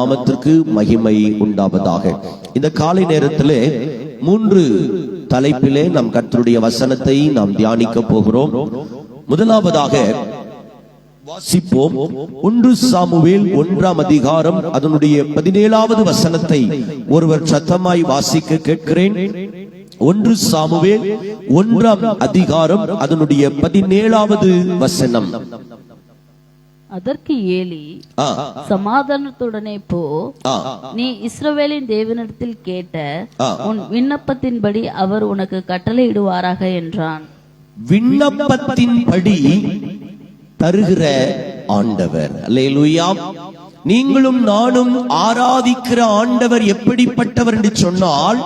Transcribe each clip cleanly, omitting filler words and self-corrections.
நாமத்திற்கு மகிமை உண்டாவதாக. இந்த காலை நேரத்திலே 3 தலைப்பிலே நாம் கர்த்தருடைய வசனத்தை நாம் தியானிக்க போகிறோம். முதலாவதாக வாசிப்போம். 1 சாமுவேல் 1ஆம் அதிகாரம் அதனுடைய 17வது வசனத்தை ஒருவர் சத்தமாய் வாசிக்க கேட்கிறேன். 1 சாமுவேல் 1ஆம் அதிகாரம் அதனுடைய 17வது வசனம். அதற்கு ஏலி, சமாதானத்துடனே போ, நீ இஸ்ரவேலின் தேவனிடத்தில் கேட்ட உன் விண்ணப்பத்தின்படி அவர் உனக்கு கட்டளையிடுவாராக என்றான். விண்ணப்பத்தின்படி தருகிற ஆண்டவர். அல்லேலூயா. நீங்களும் நானும் ஆராதிக்கிற ஆண்டவர் எப்படிப்பட்டவர் என்று சொன்னால்,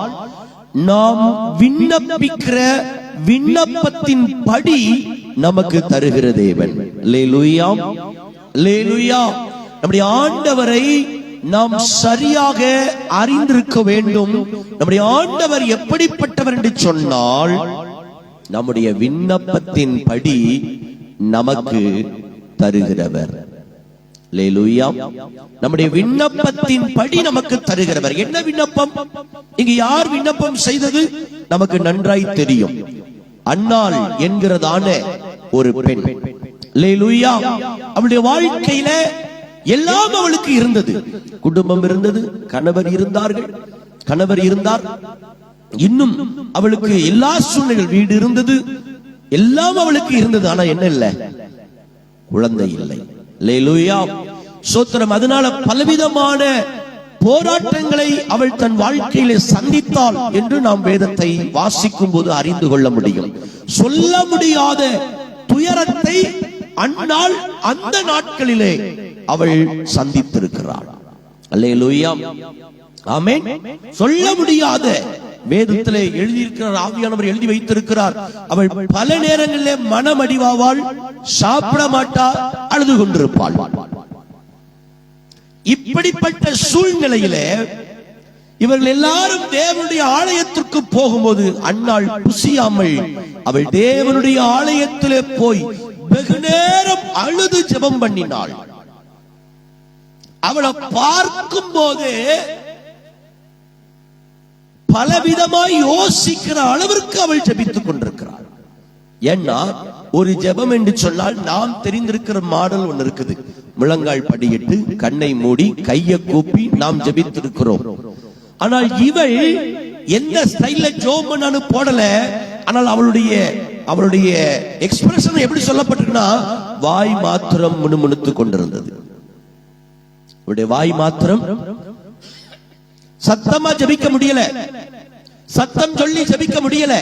நாம் விண்ணப்பிக்கிற விண்ணப்பத்தின் படி நமக்கு தருகிற தேவன். அல்லேலூயா, அல்லேலூயா. நம்முடைய ஆண்டவரை நாம் சரியாக அறிந்திருக்க வேண்டும். நம்முடைய ஆண்டவர் எப்படிப்பட்டவர் என்று சொன்னால், நம்முடைய விண்ணப்பத்தின் படி நமக்கு தருகிறவர். அல்லேலூயா. நம்முடைய விண்ணப்பத்தின் படி நமக்கு தருகிறவர். என்ன விண்ணப்பம்? இங்கு யார் விண்ணப்பம் செய்தது நமக்கு நன்றாய் தெரியும். அன்னாள் என்கிறதான ஒரு பெண். அல்லேலூயா. அவளுடைய வாழ்க்கையில எல்லாம் அவளுக்கு இருந்தது. குடும்பம் இருந்தது, கணவர் இருந்தார், இன்னும் அவளுக்கு எல்லா சூழ்நிலைகள், வீடு இருந்தது, எல்லாம் அவளுக்கு இருந்தது. ஆனா என்ன இல்லை? குழந்தை இல்லை. அல்லேலூயா, ஸ்தோத்திரம். அதனால பலவிதமான போராட்டங்களை அவள் தன் வாழ்க்கையிலே சந்தித்தாள் என்று நாம் வேதத்தை வாசிக்கும் போது அறிந்து கொள்ள முடியும். சொல்ல முடியாத துயரத்தை அந்நாள் அந்த நாட்களிலே அவள் சந்தித்திருக்கிறாள். அல்லேலூயா, ஆமென். சொல்ல முடியாத, வேதத்திலே எழுதியிருக்கிறார், ஆவியானவர் எழுதி வைத்திருக்கிறார். அவள் பல நேரங்களிலே மனமடிவாவாள், சாப்பிட மாட்டாள், அழுது கொண்டிருப்பாள். இப்படிப்பட்ட சூழ்நிலையிலே இவர்கள் எல்லாரும் தேவனுடைய ஆலயத்திற்கு போகும்போது அன்னாள் புசியாமல் அவள் தேவனுடைய ஆலயத்திலே போய் வெகு நேரம் அழுது ஜெபம் பண்ணினாள். அவளை பார்க்கும் போது பலவிதமாய் யோசிக்கிற அளவிற்கு அவள் ஜெபித்துக் கொண்டிருக்கிறாள். ஏன்னா ஒரு ஜெபம் என்று சொன்னால் நாம் தெரிந்திருக்கிற மாடல் ஒன்று இருக்குது. முழங்கால் படியிட்டு கண்ணை மூடி கையை கூப்பி நாம் ஜெபித்திருக்கிறோம். ஆனால் இவள் எந்த ஸ்டைல்ல ஜோமன்னு போடல. ஆனால் அவளுடைய எக்ஸ்பிரஷன் எப்படி சொல்லப்பட்டிருக்குன்னா, வாய் மாத்திரம் முணுமுணுத்து கொண்டிருந்தது. அவளுடைய வாய் மாத்திரம், சத்தமா ஜெபிக்க முடியல, சத்தம் சொல்லி ஜெபிக்க முடியல,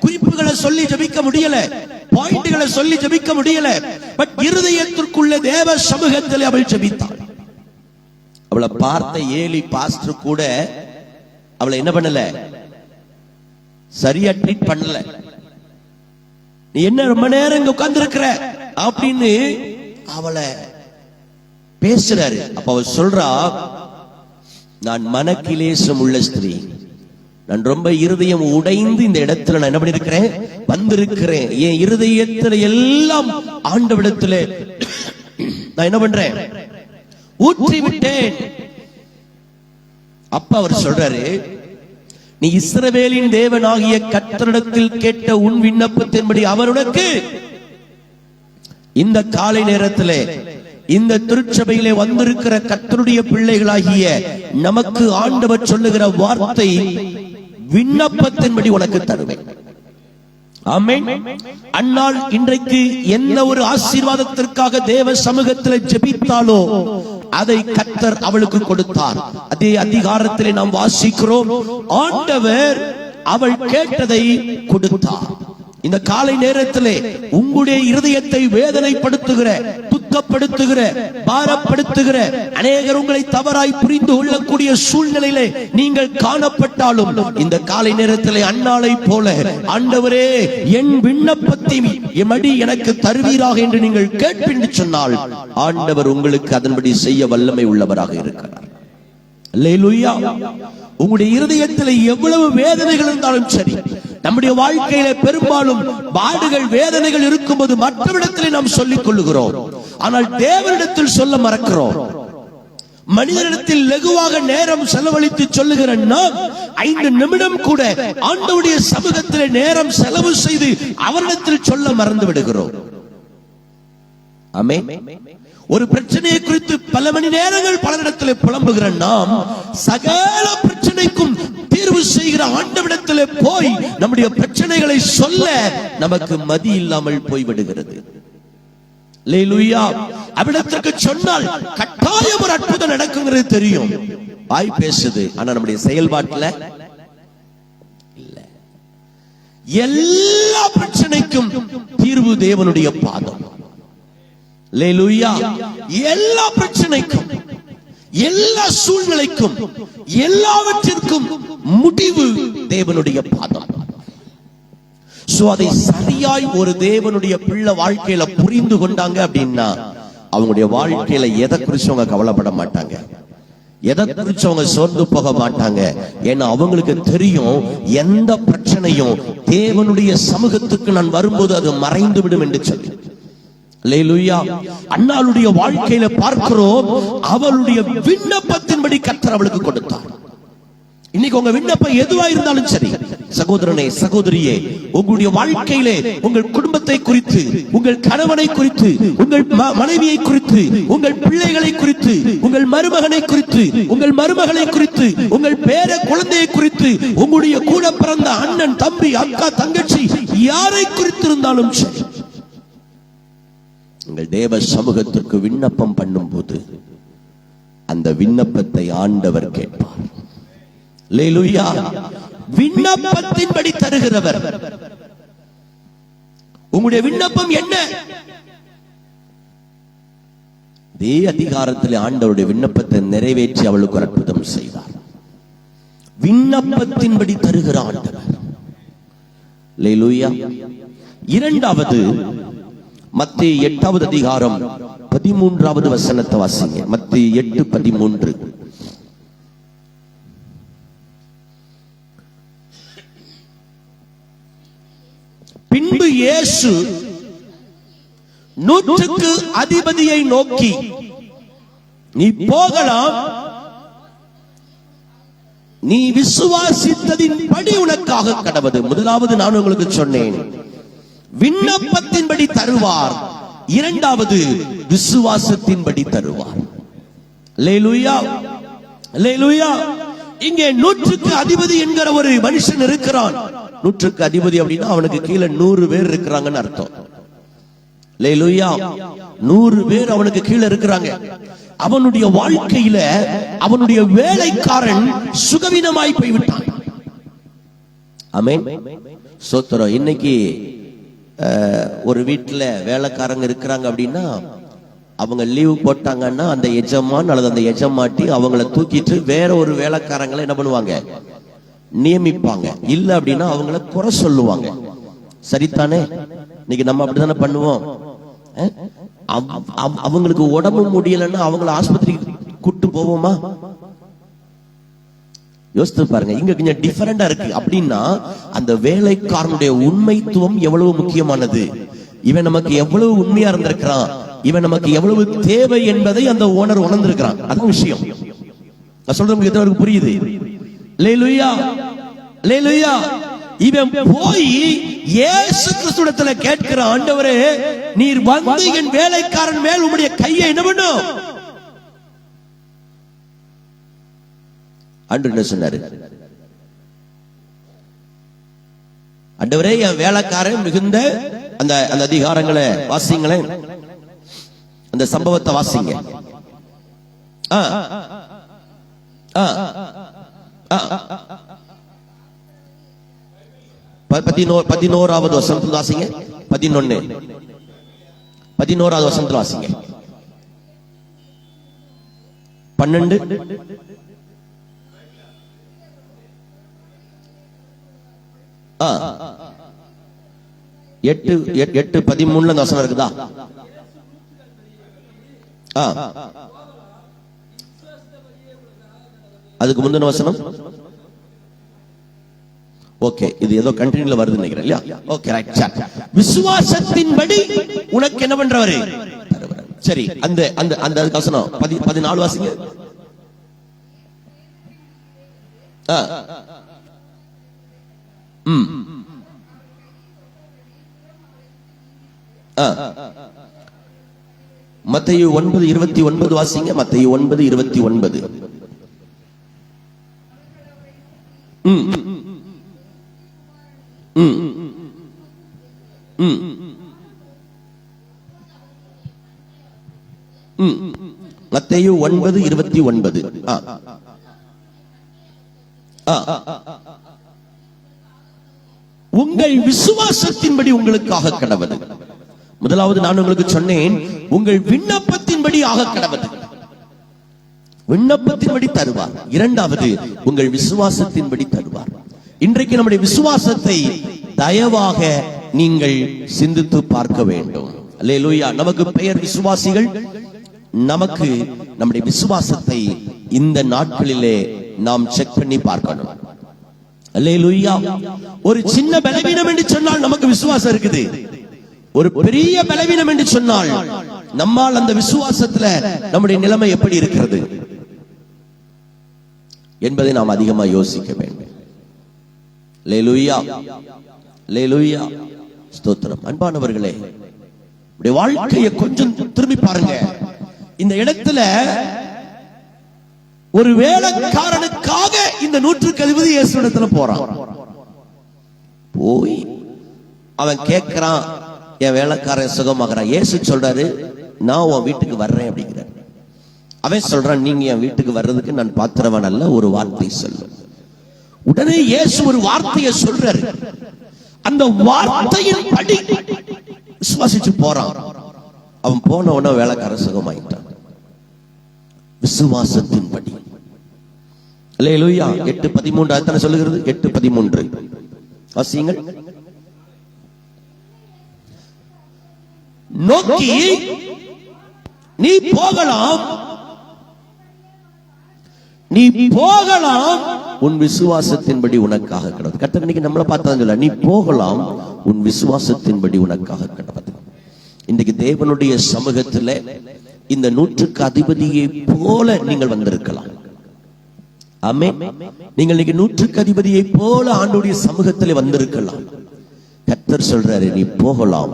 குறிப்புகளை சொல்லி ஜெபிக்க முடியல, பாயிண்ட்களை சொல்லி ஜெபிக்க முடியல. பட் இருதயத்திற்குள்ள தேவ சமூகத்தில் அவள் ஜெபித்தாள். அவளை பார்த்த ஏலி பாஸ்டர் கூட அவளை என்ன பண்ணல? சரியா ட்ரீட் பண்ணல. நீ என்ன ரொம்ப நேரம் இங்க உட்கார்ந்து இருக்கிற அப்படின்னு அவளை பேசுறாரு. அப்ப அவள் சொல்றா, நான் மனக்கிலேசம் உள்ள ஸ்திரீ, நான் ரொம்ப இருதயம் உடைந்து இந்த இடத்துல நான் என்ன பண்ணிருக்கிறேன், வந்திருக்கிறேன். என் இருதயத்துல எல்லாம் ஆண்டவரிடத்துல நான் என்ன பண்றேன், ஊற்றி விட்டேன். அப்ப அவர் சொல்றாரு, நீ இஸ்ரவேலின் தேவனாகிய கர்த்தரிடத்தில் கேட்ட உன் விண்ணப்பத்தின்படி அவர் உனக்கு இந்த காலை நேரத்திலே இந்த திருச்சபையிலே வந்திருக்கிற கர்த்தருடைய பிள்ளைகளாகிய நமக்கு ஆண்டவர் சொல்லுகிற வார்த்தை, விண்ணப்பத்தின்படி உனக்கு தருவேன். ஆமென். அன்னாள் இன்றைக்கு என்ன ஒரு ஆசீர்வாதத்திற்காக தேவ சமூகத்தில் ஜெபித்தாலோ அதை கர்த்தர் அவளுக்கு கொடுத்தார். அதே அதிகாரத்திலே நாம் வாசிக்கிறோம், ஆண்டவர் அவள் கேட்டதை கொடுத்தார். இந்த காலை நேரத்திலே உங்களுடைய இருதயத்தை வேதனைப்படுத்துகிற, துக்கப்படுத்துகிற, பாரப்படுத்துகிற, அநேகர் உங்களை தவறாய் புரிந்து கொள்ளக்கூடிய சூழ்நிலையிலே நீங்கள் காணப்பட்டாலும் இந்த காலை நேரத்திலே அன்னாளை போல, ஆண்டவரே என் விண்ணப்பத்தை எமடி எனக்கு தருவீராக என்று நீங்கள் கேட்பீன்னு சொன்னால் ஆண்டவர் உங்களுக்கு அதன்படி செய்ய வல்லமை உள்ளவராக இருக்கிறார். அல்லேலூயா. உங்களுடைய இருதயத்தில் எவ்வளவு வேதனைகள் இருந்தாலும் சரி, நம்முடைய வாழ்க்கையில பெரும்பாலும் பாடுகள், வேதனைகள் இருக்கும்போது மற்றவரிடத்தில் நாம் சொல்லிக் கொள்ளுகிறோம். ஆனால் தேவனிடத்தில் சொல்ல மறக்கிறோம். மனிதனிடத்தில் லகுவாக நேரம் செலவழித்து சொல்லுகிற நாம் 5 நிமிடம் கூட ஆண்டவருடைய சமூகத்தில் நேரம் செலவு செய்து அவரிடத்தில் சொல்ல மறந்து விடுகிறோம். ஆமென். ஒரு பிரச்சனையை குறித்து பல மணி நேரங்கள் பலரிடத்தில் புலம்புகிற நாம் சகல பிரச்சனைக்கும் தீர்வு செய்கிற ஆண்டவரிடத்தில் போய் நம்முடைய பிரச்சனைகளை சொல்ல நமக்கு மதி இல்லாமல் போய்விடுகிறது. அல்லேலூயா. அவிடத்திற்கு சொன்னால் கட்டாயம் ஒரு அற்புதம் நடக்குங்கிறது தெரியும். வாய் பேசுது, ஆனா நம்முடைய செயல்பாட்டுல இல்ல. எல்லா பிரச்சனைக்கும் தீர்வு தேவனுடைய பாதம். அல்லேலூயா. எல்லா பிரச்சனைக்கும், எல்லா சூழ்நிலைக்கும், எல்லாவற்றிற்கும் முடிவு தேவனுடைய பாதம். அதை சரியாய் ஒரு தேவனுடைய பிள்ளை வாழ்க்கையில புரிந்து கொண்டாங்க அப்படின்னா அவங்களுடைய வாழ்க்கையில எதை குறிச்சு அவங்க கவலைப்பட மாட்டாங்க, எதை குறிச்சு அவங்க சோர்ந்து போக மாட்டாங்க. ஏன்னா அவங்களுக்கு தெரியும் எந்த பிரச்சனையும் தேவனுடைய சமூகத்துக்கு நான் வரும்போது அது மறைந்து விடும் என்று சொல்லி. அல்லேலூயா. அன்னாளுடைய வாழ்க்கையில பார்க்கிறோம், அவளுடைய விண்ணப்பத்தின்படி கர்த்தர் அவளுக்கு கொடுத்தார். இன்னைக்கு உங்க விண்ணப்பம் எதுவா இருந்தாலும் சரி, சகோதரனே சகோதரியே, உங்களுடைய வாழ்க்கையிலே உங்கள் குடும்பத்தை குறித்து, உங்கள் கணவனை குறித்து, உங்கள் மனைவியை குறித்து, உங்கள் பிள்ளைகளை குறித்து, உங்கள் மருமகனை குறித்து, உங்கள் மருமகளை குறித்து, உங்கள் பேர குழந்தையை குறித்து, உங்களுடைய கூட பிறந்த அண்ணன் தம்பி அக்கா தங்கச்சி யாரை குறித்திருந்தாலும் சரி, உங்கள் தேவ சமூகத்திற்கு விண்ணப்பம் பண்ணும் போது அந்த விண்ணப்பத்தை ஆண்டவர் கேட்பார். அல்லேலூயா. விண்ணப்பத்தின்படி தருகிறவர். உங்களுடைய விண்ணப்பம் என்ன? அதே அதிகாரத்தில் ஆண்டவருடைய விண்ணப்பத்தை நிறைவேற்றி அவளுக்கு ஒரு அற்புதம் செய்தார். விண்ணப்பத்தின்படி தருகிற ஆண்டவர். அல்லேலூயா. இரண்டாவது மத்தேயு 8வது அதிகாரம் 13வது வசனத்தை வாசிங்க. மத்தேயு 8:13. பின்பு இயேசு 100க்கு அதிபதியை நோக்கி, நீ போகலாம், நீ விசுவாசித்ததின் படி உனக்காக கடவது. முதலாவது நான் உங்களுக்கு சொன்னேன், விண்ணப்பத்தின்படி தருவார். இரண்டாவது விசுவாசத்தின்படி தருவார். அல்லேலூயா. அல்லேலூயா. இங்கே 100க்கு அதிபதி என்கிற ஒரு மனுஷன் இருக்கிறான். 100க்கு அதிபதி அப்படின்னா அவனுக்கு கீழே 100 பேர் இருக்கிறாங்கன்னு அர்த்தம். அல்லேலூயா. 100 பேர் அவனுக்கு கீழே இருக்கிறாங்க. அவனுடைய வாழ்க்கையில அவனுடைய வேலைக்காரன் சுகவீனமாய் போய்விட்டான். ஆமென். சோத்திரம். இன்னைக்கு ஒரு வீட்டுல வேலைக்காரங்க இருக்கிறாங்க அப்படின்னா அவங்க லீவு போட்டாங்கன்னா அந்த எஜமான் அல்லது அந்த எஜமாட்டி அவங்கள தூக்கிட்டு வேற ஒரு வேலைக்காரங்களை என்ன பண்ணுவாங்க, நியமிப்பாங்க. இல்ல அப்படின்னா அவங்கள குறை சொல்லுவாங்க. சரிதானே? இன்னைக்கு நம்ம அப்படித்தானே பண்ணுவோம். அவங்களுக்கு உடம்பு முடியலன்னா அவங்கள ஆஸ்பத்திரிக்கு கூட்டு போவோமா? யோசித்து பாருங்க. இங்க கொஞ்சம் டிஃபரெண்டா இருக்கு. அப்படின்னா அந்த வேலைக்காரனுடைய உண்மைத்துவம் எவ்வளவு முக்கியமானது, இவன் நமக்கு எவ்வளவு உண்மையா இருந்திருக்கிறான், இவன் நமக்கு எவ்வளவு தேவை என்பதை அந்த ஓனர் உணர்ந்திருக்கிறான். அது விஷயம். நான் சொல்றது எத்தனை புரியுது? அல்லேலூயா. அல்லேலூயா. இவன் போய் இயேசு கிறிஸ்துவிடத்துல கேட்கிற, ஆண்டவரே நீர் வந்து என் வேலைக்காரன் மேல் உம்முடைய கையை என்ன பண்ணும்? ஆண்டவர் என்ன சொன்னாரு? ஆண்டவரே என் வேலைக்காரன் மிகுந்த அந்த அந்த அதிகாரங்களை வாசிங்களேன், அந்த சம்பவத்தை வாசிங்க. 11வது வசனத்தில் வாசிங்க. 11வது வசனத்தில் வாசிங்க. 12 8:13 அந்த வசனம் இருக்குதா? அதுக்கு முந்தின வசனம் ஓகே, இது ஏதோ கண்டினியூல வருது நினைக்கிறேன் இல்லையா? Okay, right. விசுவாசத்தின்படி உனக்கு என்ன பண்றவரு? சரி, அந்த அந்த அந்த வசனம் 14 வாசிங்க. மத்தேயு 9:29 வாசிங்க. மத்தேயு 9:29. மத்தேயு 9:29. உங்கள் விசுவாசத்தின்படி உங்களுக்காக கடவது. முதலாவது நான் உங்களுக்கு சொன்னேன், உங்கள் விண்ணப்பத்தின்படி ஆக கடவது. விண்ணப்பத்தின்படி தருவார். இரண்டாவது, உங்கள் விசுவாசத்தின்படி தருவார். இன்றைக்கு நம்முடைய விசுவாசத்தை தயவாக நீங்கள் சிந்தித்து பார்க்க வேண்டும். அல்லேலூயா. நமக்கு பெயர் விசுவாசிகள். நமக்கு நம்முடைய விசுவாசத்தை இந்த நாட்களிலே நாம் செக் பண்ணி பார்க்கணும். அல்லேலூயா. ஒரு சின்ன பலவீனம் என்று சொன்னால் நமக்கு விசுவாசம் இருக்குது. ஒரு பெரிய பலவீனம் என்று சொன்னால் நம்மால் அந்த விசுவாசத்துல நம்முடைய நிலைமை எப்படி இருக்கிறது என்பதை நாம் அதிகமாக யோசிக்க வேண்டும். அல்லேலூயா. அல்லேலூயா. ஸ்தோத்திரம். அன்பானவர்களே, உடைய வாழ்க்கையை கொஞ்சம் திரும்பி பாருங்க. இந்த இடத்துல ஒரு வேலைக்காரனுக்காக இந்த 100க்கு அதிபதி இயேசுவிடத்துல போறான். போய் அவன் கேட்கிறான், என் வேலைக்காரன் சுகமாகறான். இயேசு சொல்றாரு, நான் உன் வீட்டுக்கு வர்றேன் அப்படிங்கிறார். அவன் சொல்றான், நீங்க என் வீட்டுக்கு வர்றதுக்கு நான் பாத்திரவன் அல்ல, ஒரு வார்த்தை சொல்லு. உடனே இயேசு ஒரு வார்த்தையை சொல்றாரு. அந்த வார்த்தையின் படி விசுவாசிச்சு போறான். அவன் போன உடனே வேலைக்காரன் சுகமாயிட்டான். விசுவாசத்தின் படி. அல்லேலூயா. 8:13 அத்தனை சொல்லுகிறது. 8:13 வாசியுங்கள். நோக்கி நீ போகலாம், நீ போகலாம், உன் விசுவாசத்தின்படி உனக்காக கிடவது. கர்த்தர் இன்னைக்கு நம்மளை பார்த்தா சொல்ல, நீ போகலாம், உன் விசுவாசத்தின்படி உனக்காக கிடவது. இன்றைக்கு தேவனுடைய சமூகத்தில் இந்த 100க்கு அதிபதியை போல நீங்கள் வந்திருக்கலாம். ஆமென். நீங்கள் இன்னைக்கு 100க்கு அதிபதியை போல ஆண்டவருடைய சமூகத்தில் வந்திருக்கலாம். கர்த்தர் சொல்றாரு, நீ போகலாம்,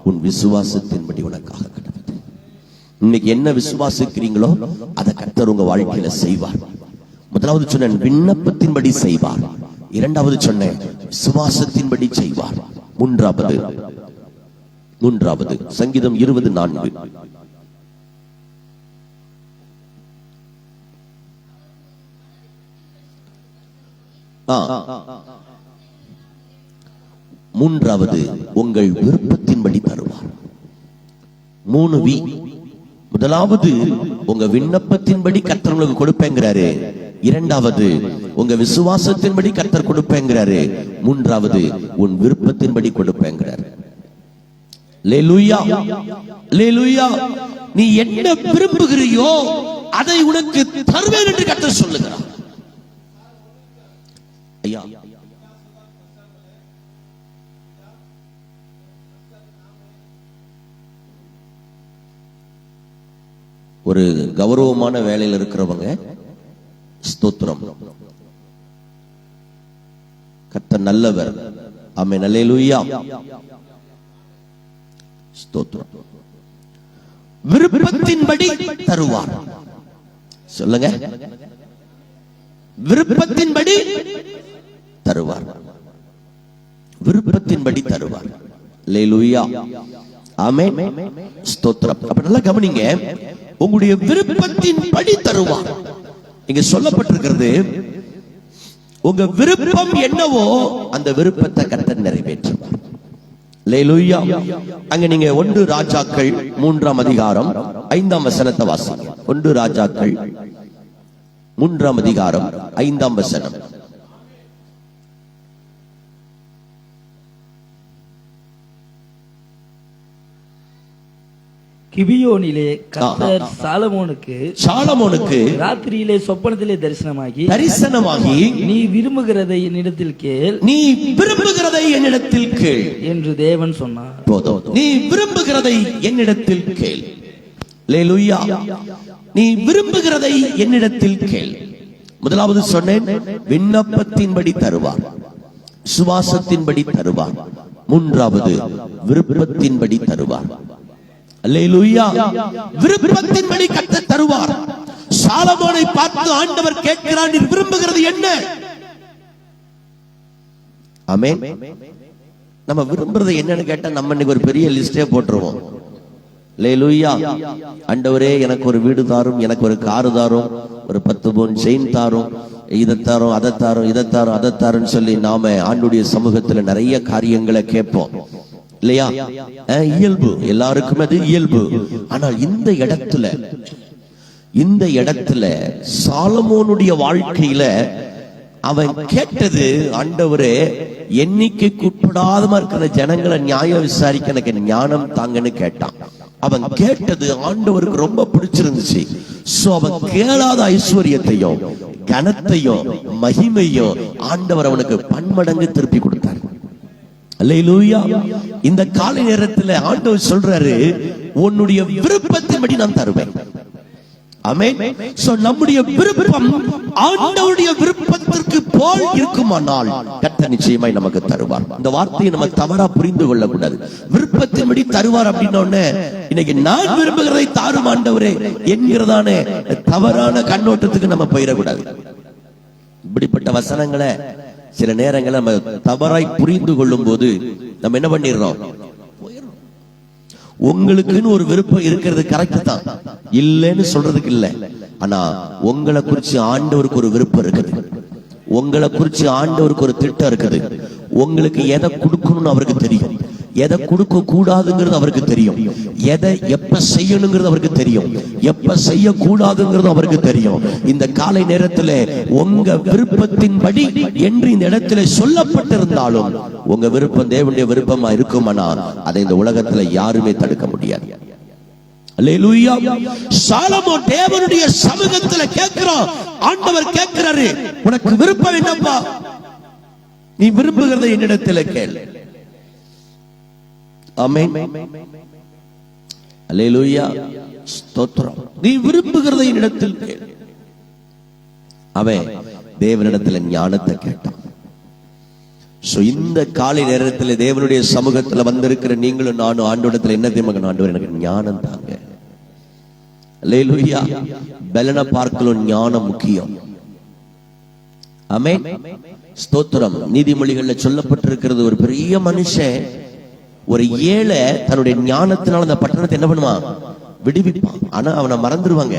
உன் விசுவாசத்தின்படி உனக்காக கிடவது. இன்னைக்கு என்ன விசுவாசிக்கிறீங்களோ அதை கர்த்தர் உங்க வாழ்க்கையில செய்வார். முதலாவது சொன்ன விண்ணப்பத்தின்படி செய்வார். இரண்டாவது சொன்ன விசுவாசத்தின்படி செய்வார். மூன்றாவது சங்கீதம் 20:4. மூன்றாவது, உங்கள் விருப்பத்தின்படி தருவார். 3V. முதலாவது, உங்க விண்ணப்பத்தின்படி கர்த்தர் உங்களுக்கு கொடுப்பேங்கிறாரு. இரண்டாவது, உங்க விசுவாசத்தின்படி கர்த்தர் கொடுப்பேங்கிறாரு. மூன்றாவது, உன் விருப்பத்தின்படி கொடுப்பேங்கிறாரு. அல்லேலூயா. அல்லேலூயா. நீ என்ன விரும்புகிறியோ அதை உனக்கு தருவேன் என்று கர்த்தர் சொல்லுகிறார். ஐயா, ஒரு கௌரவமான வேலையில் இருக்கிறவங்க, ஸ்தோத்திரம், கர்த்தர் நல்லவர். ஆமென். அல்லேலூயா. ஸ்தோத்திரம். விருப்பத்தின்படி தருவார். சொல்லுங்க, விருப்பத்தின்படி தருவார். விருப்பத்தின்படி தருவார். அல்லேலூயா. ஆமென். ஸ்தோத்திரம். அப்ப நல்லா கவனிங்க, உங்களுடைய விருப்பத்தின்படி தருவார். இங்க சொல்லப்பட்டிருக்கிறது, உங்க விருப்பம் என்னவோ அந்த விருப்பத்தை கர்த்தர் நிறைவேற்றுவார். அல்லேலூயா. அங்க நீங்க 1 ராஜாக்கள் 3ஆம் அதிகாரம் 5ஆம் வசனத்தை வாசிங்க. 1 ராஜாக்கள் 3ஆம் அதிகாரம் 5ஆம் வசனம். கிபியோனிலே கர்த்தர் சாலமோனுக்கு ராத்திரியிலே சொப்பனத்திலே தரிசனமாகி நீ விரும்புகிறதை என்னிடத்தில் கேள் என்று தேவன் சொன்னார். போதும். நீ விரும்புகிறதை என்னிடத்தில் கேள். அல்லேலூயா. நீ விரும்புகிறதை என்னிடத்தில் கேள். முதலாவது சொன்னேன், விண்ணப்பத்தின்படி தருவார், விசுவாசத்தின்படி தருவார். மூன்றாவது விருப்பத்தின்படி தருவார். அல்லேலூயா. விருப்பத்தின்படி கர்த்தர் தருவார். சாலமோனை பார்த்து ஆண்டவர் கேட்கிறார், நீ விரும்புகிறது என்ன? ஆமென். நம்ம விரும்புறது என்னன்னு கேட்டா நம்ம இன்னைக்கு ஒரு பெரிய லிஸ்டே போட்டுருவோம். அல்லேலூயா. ஆண்டவரே, எனக்கு ஒரு வீடு தாரும், எனக்கு ஒரு காரு தாரும், ஒரு 10 பவுன் செயின் தாரும், இதை தாரும், அதை தாரும், இதை தாரும், அதை தாருன்னு சொல்லி நாம ஆண்டுடைய சமூகத்துல நிறைய காரியங்களை கேட்போம் இல்லையா? இயல்பு, எல்லாருக்கும் அது இயல்பு. ஆனால் இந்த இடத்துல சாலமோனுடைய வாழ்க்கையில அவன் கேட்டது, ஆண்டவரே, எண்ணிக்கைக்கு உட்படாதமா இருக்கிற ஜனங்களை நியாயம் விசாரிக்க எனக்கு ஞானம் தாங்கன்னு கேட்டான். அவன் கேட்டது ஆண்டவருக்கு ரொம்ப பிடிச்சிருந்துச்சு. சோ அவன் கேளாத ஐஸ்வர்யத்தையும் கனத்தையும் மகிமையும் ஆண்டவர் அவனுக்கு பன்மடங்கு திருப்பி கொடுத்தார். அல்லேலூயா. இந்த காலை நேரத்தில் ஆண்டவர் சொல்றாரு, உன்னுடைய விருப்பத்தின்படி நான் தருவேன். ஆமென். சோ நம்முடைய விருப்பம் ஆண்டவருடைய விருப்பத்திற்கு போல் இருக்குமானால் கர்த்தர் நிச்சயமாய் நமக்கு தருவார். இந்த வார்த்தையை நம்ம தவறா புரிந்து கொள்ள கூடாது. விருப்பத்தின்படி தருவார் அப்படின்னோடனே இன்னைக்கு நான் விரும்புகிறதை தாரும் ஆண்டவரே என்கிறதான தவறான கண்ணோட்டத்துக்கு நம்ம போயிடக்கூடாது. இப்படிப்பட்ட வசனங்களை சில நேரங்களை நம்ம தவறாய் புரிந்து கொள்ளும் போது நம்ம என்ன பண்ணிடுறோம்? உங்களுக்குன்னு ஒரு விருப்பம் இருக்கிறது கரெக்ட் தான், இல்லைன்னு சொல்றதுக்கு இல்ல. ஆனா உங்களை குறிச்சு ஆண்டவருக்கு ஒரு விருப்பம் இருக்குது, உங்களை குறிச்சு ஆண்டவருக்கு ஒரு திட்டம் இருக்குது. உங்களுக்கு எதை கொடுக்கணும்னு அவருக்கு தெரியும், எதை கொடுக்க கூடாதுங்கிறது அவருக்கு தெரியும், எதை எப்ப செய்யணுங்கிறது அவருக்கு தெரியும், எப்ப செய்யக்கூடாதுங்கிறது அவருக்கு தெரியும். இந்த காலை நேரத்தில் உங்க விருப்பத்தின்படி என்று இந்த இடத்துல சொல்லப்பட்டிருந்தாலும் உங்க விருப்பம் தேவனுடைய விருப்பமா இருக்குமானால் அதை இந்த உலகத்துல யாருமே தடுக்க முடியாது. அல்லேலூயா. சாலமோன் தேவனுடைய சமூகத்துல கேட்கிறான். ஆண்டவர் கேட்கிறாரு, உனக்கு விருப்பம் என்னப்பா? நீ விரும்புகிறதை என்னிடத்துல கேள். ஆமென். அல்லேலூயா. ஸ்தோத்திரம். நீ விரும்புகிறதை என்னிடத்தில் கேள். அவன் தேவனிடத்துல ஞானத்தை கேட்டான். இந்த காலை நேரத்தில் தேவனுடைய சமூகத்துல வந்திருக்கிற நீங்களும் நானும் ஆண்டவரிடத்துல என்ன தெரியுமா? ஆண்டவர் எனக்கு ஞானம் தாங்க. அல்லேலூயா. பலனை பார்க்கலும் ஞானம் முக்கியம். ஆமென். ஸ்தோத்திரம். நீதிமொழிகள்ல சொல்லப்பட்டிருக்கிறது, ஒரு பெரிய மனுஷன், ஒரு ஏழை தன்னுடைய ஞானத்தினால அந்த பட்டணத்தை என்ன பண்ணுவான்? விடுவிப்பான். ஆனா அவனை மறந்துடுவாங்க.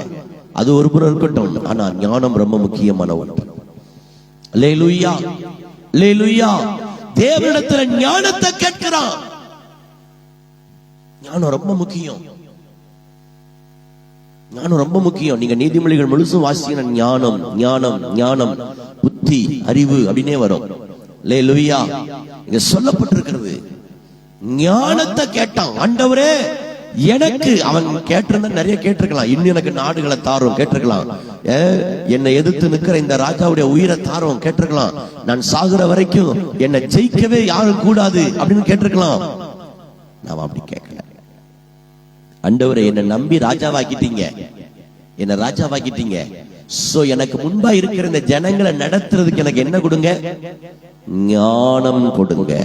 அது ஒரு புறம் இருக்கட்டும், ஆனா ஞானம் ரொம்ப முக்கியமான ஒன்று. அல்லேலூயா. அல்லேலூயா. தேவனிடத்துல ஞானத்தை கேட்கிறான். ஞானம் ரொம்ப முக்கியம். ஞானம் ரொம்ப முக்கியம். நீங்க நீதிமொழிகள் முழுசும் வாசிச்சீங்கன்னா ஞானம் ஞானம் ஞானம் புத்தி அறிவு அப்படின்னே வரும். அல்லேலூயா. இங்க சொல்லப்பட்டிருக்கிறது, ஞானத்தை கேட்டான். ஆண்டவரே, எனக்கு அவன் கேட்டிருந்தா நிறைய கேட்டிருக்கலாம். இன்னும் எனக்கு நாடுகளை தாரும் கேட்டிருக்கலாம். என்னை எதிர்த்து நிற்கிற இந்த ராஜாவுடைய உயிரை தாரும் கேட்டிருக்கலாம். நான் சாகுற வரைக்கும் என்னை ஜெயிக்கவே யாரும் கூடாது அப்படின்னு கேட்டிருக்கலாம். நான் அப்படி கேட்கல. ஆண்டவரே, என்னை நம்பி ராஜாவாக்கிட்டீங்க, என்ன ராஜாவாக்கிட்டீங்க. சோ எனக்கு முன்பா இருக்கிற இந்த ஜனங்களை நடத்துறதுக்கு எனக்கு என்ன கொடுங்க? ஞானம் கொடுங்க.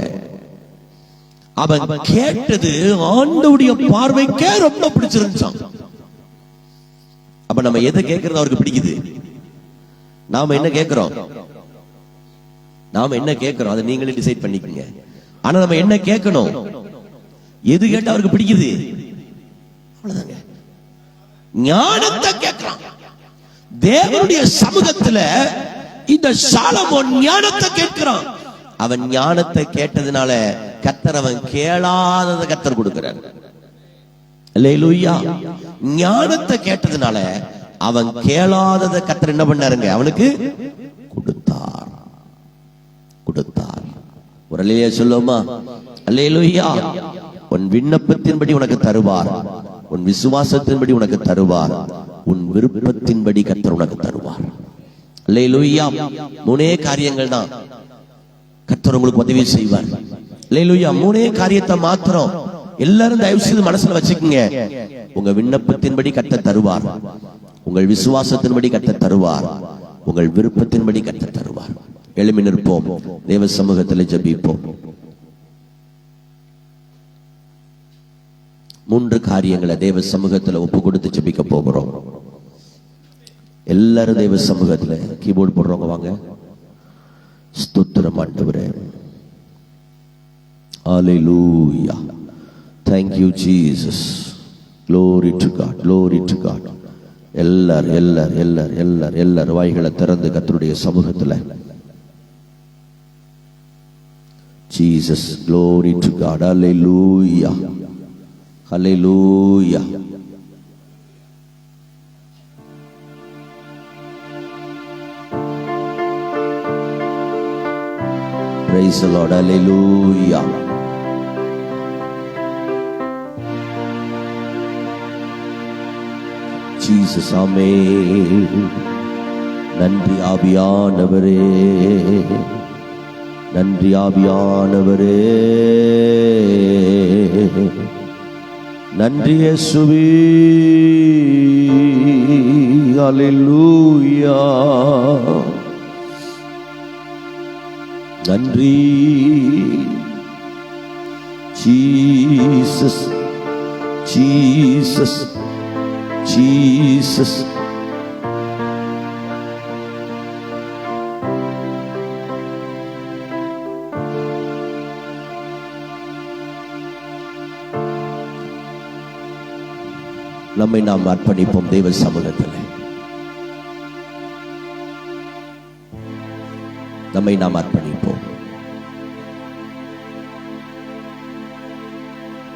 அவன் கேட்டது ஆண்டவருடைய பார்வைக்கே ரொம்ப பிடிச்சிருந்துச்சான். அப்ப நம்ம எதை கேட்கறது அவருக்கு பிடிக்குது? நாம என்ன கேட்கிறோம்? அதை நீங்களே டிசைட் பண்ணிக்கங்க. ஆனா நம்ம என்ன கேட்கணும்? எது கேட்டா அவருக்கு பிடிக்குது? அவ்வளவுதாங்க. ஞானத்தை கேட்கிறான். தேவனுடைய சமூகத்துல இந்த சாலமோன் ஞானத்தை கேட்கிறான். அவன் ஞானத்தை கேட்டதுனால கர்த்தர் அவன் கேளாததை கர்த்தர் கொடுக்கிறார். அல்லேலூயா. ஞானத்தை கேட்டதுனால அவன் கேளாததை கர்த்தர் என்ன பண்ணாருங்க? அவனுக்கு கொடுத்தார். ஒரு அல்லேலூயா சொல்லுமா? அல்லேலூயா. உன் விண்ணப்பத்தின்படி உனக்கு தருவார், உன் விசுவாசத்தின்படி உனக்கு தருவார், உன் விருப்பத்தின்படி கர்த்தர் உனக்கு தருவார். அல்லேலூயா. மூணே காரியங்கள் தான் கர்த்தர் உங்களுக்கு உதவி செய்வார். அல்லேலூயா. மூணே காரியத்தை மாத்திரம் எல்லாரும் தயவு செய்து மனசுல வச்சுக்கோங்க. உங்க விண்ணப்பத்தின்படி கர்த்தர் தருவார், உங்கள் விசுவாசத்தின்படி கர்த்தர் தருவார், உங்கள் விருப்பத்தின்படி கர்த்தர் தருவார். எழும்பி நிற்போம், தேவ சமூகத்தில் ஜெபிப்போம். 3 காரியங்களை தேவ சமூகத்தில் ஒப்பு கொடுத்து ஜெபிக்க போகிறோம். எல்லாரும் தேவ சமூகத்தில் கீபோர்டு போடுறவங்க வாங்க. ஸ்தோத்திரம் ஆண்டவரே, ஹalleluya, thank you Jesus, glory to God, glory to God. எல்லார் வாய்களை திறந்து கர்த்தருடைய சமூகத்தில் Jesus, glory to God, hallelujah, hallelujah. Praise the Lord, hallelujah. Jesus, amen. நன்றி ஆவியானவரே, நன்றி ஆவியானவரே, நன்றி இயேசுவே, ஹalleluya. நன்றி ஜீசஸ், ஜீசஸ், ஜீசஸ். நம்மை நாம் அர்ப்பணிப்போம் தேவ சமூகத்தில். நம்மை நாம் அர்ப்பணிப்போம்.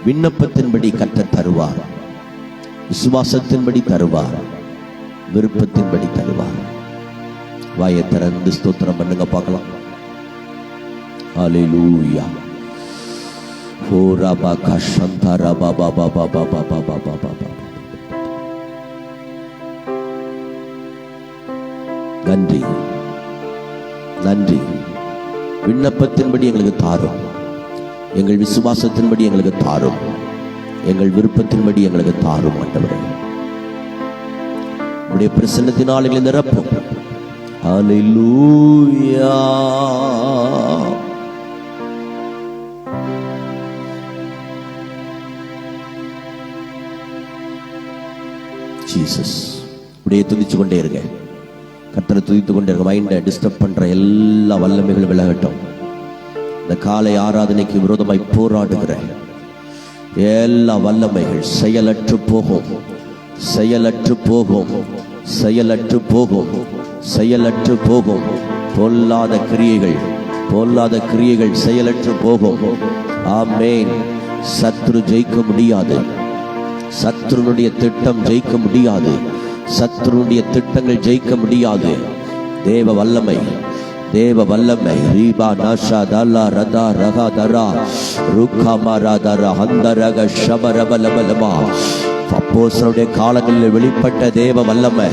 விண்ணப்பத்தின்படி கர்த்தர் தருவார், விசுவாசத்தின்படி தருவார், விருப்பத்தின்படி தருவார். வாயை திறந்து ஸ்தோத்திரம் பண்ணுங்க பார்க்கலாம். ஹalleluya. ஓ ரபா கஷந்தா ரபா பாபா பாபா பாபா பாபா பாபா. நன்றி, நன்றி. விண்ணப்பத்தின்படி எங்களுக்கு தாரும், எங்கள் விசுவாசத்தின்படி எங்களுக்கு தாரும், எங்கள் விருப்பத்தின்படி எங்களுக்கு தாரும் ஆண்டவரே. உம்முடைய பிரசன்னத்தினால் எங்களை நிரப்பும். ஹalleluya. ஜீசஸ். அப்படியே துதிச்சு கொண்டே இருங்க, கர்த்தரை துதித்து கொண்டே இருக்க. மைண்டை டிஸ்டர்ப் பண்ற எல்லா வல்லமைகளும் விலகட்டும். இந்த காலை ஆராதனைக்கு விரோதமாய் போராடுகிற எல்லா வல்லமைகள் செயலற்று போகும், செயலற்று போகும், செயலற்று போகும், செயலற்று போகும். பொல்லாத கிரியைகள், பொல்லாத கிரியைகள் செயலற்று போகும். ஆமென். சத்ரு ஜெயிக்க முடியாது, சத்ருனுடைய திட்டம் ஜெயிக்க முடியாது, சத்ருனுடைய திட்டங்கள் ஜெயிக்க முடியாது. தேவ வல்லமை, தேவ வல்லமை. ரீபா நாஷா தல்லா ரதா ரகா தரா ருக்கா மாரா தரா ஹந்தரக ஷபரபலபலமா. அப்போஸ்தலருடைய காலங்களில் வெளிப்பட்ட தேவ வல்லமை,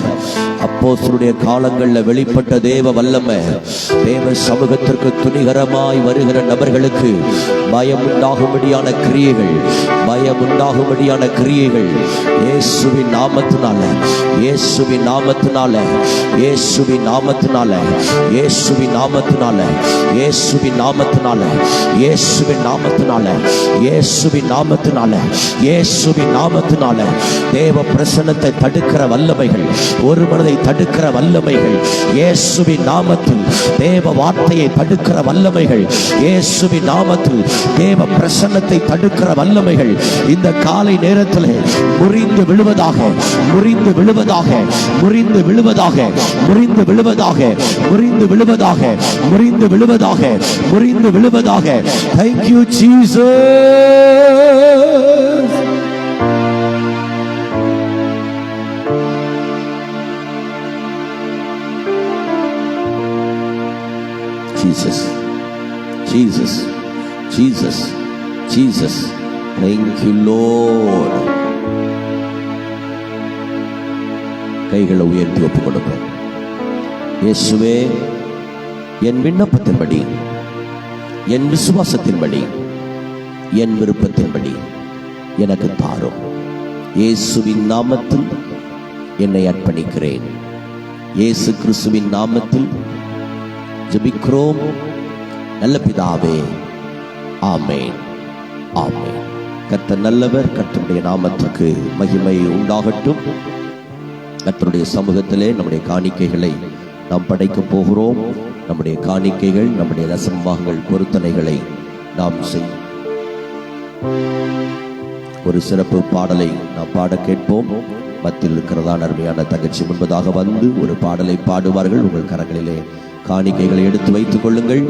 அப்போஸ்தலருடைய காலங்களில் வெளிப்பட்ட தேவ வல்லமை. தேவ சமூகத்திற்கு துணிகரமாய் வருகிற நபர்களுக்கு பயம் உண்டாகும்படியான கிரியைகள், பயம் உண்டாகும்படியான கிரியைகள் இயேசுவின் நாமத்தினால, இயேசுவின் நாமத்தினால, இயேசுவின் நாமத்தினால, இயேசுவின் நாமத்தினால, இயேசுவின் நாமத்தினால, இயேசுவின் நாமத்தினால, இயேசுவின் நாமத்தினால, இயேசுவின் நாமத்தினால. தேவ பிரசன்னத்தை தடுக்கிற வல்லமைகள், ஒரு மனதை தடுக்கிற வல்லமைகள் இயேசுவின் நாமத்தில், தேவ வார்த்தையை தடுக்கிற வல்லமைகள் இயேசுவின் நாமத்தில், தேவ பிரசன்னத்தை தடுக்கிற வல்லமைகள் இந்த காலை நேரத்தில் முறிந்து விழுவதாக, முறிந்து விழுவதாக, முறிந்து விழுவதாக, முறிந்து விழுவதாக, முறிந்து விழுவதாக, முறிந்து விழுவதாக, முறிந்து விழுவதாக. Thank you Jesus. Jesus, Jesus, Jesus, Jesus. Thank you Lord. கைகளை உயர்த்தி ஒப்புக் கொடுப்போம். இயேசுவே, என் விண்ணப்பத்தின்படி, என் விசுவாசத்தின்படி, என் விருப்பத்தின்படி எனக்கு தாரும். இயேசுவின் நாமத்தில் என்னை அர்ப்பணிக்கிறேன். இயேசு கிறிஸ்துவின் நாமத்தில் ஜெபிக்கிறோம் நல்ல பிதாவே, ஆமென், ஆமென். கர்த்தர் நல்லவர். கர்த்தருடைய நாமத்துக்கு மகிமை உண்டாகட்டும். கர்த்தருடைய சமூகத்திலே நம்முடைய காணிக்கைகளை நாம் படைக்க போகிறோம். நம்முடைய காணிக்கைகள், நம்முடைய தசமபாகங்கள், பொருத்தனைகளை நாம் செய்ய ஒரு சிறப்பு பாடலை நாம் பாட கேட்போம். மத்தியில் இருக்கிறதான அருமையான தங்கச்சி முன்பதாக வந்து ஒரு பாடலை பாடுவார்கள். உங்கள் கரங்களிலே காணிக்கைகளை எடுத்து வைத்துக் கொள்ளுங்கள்.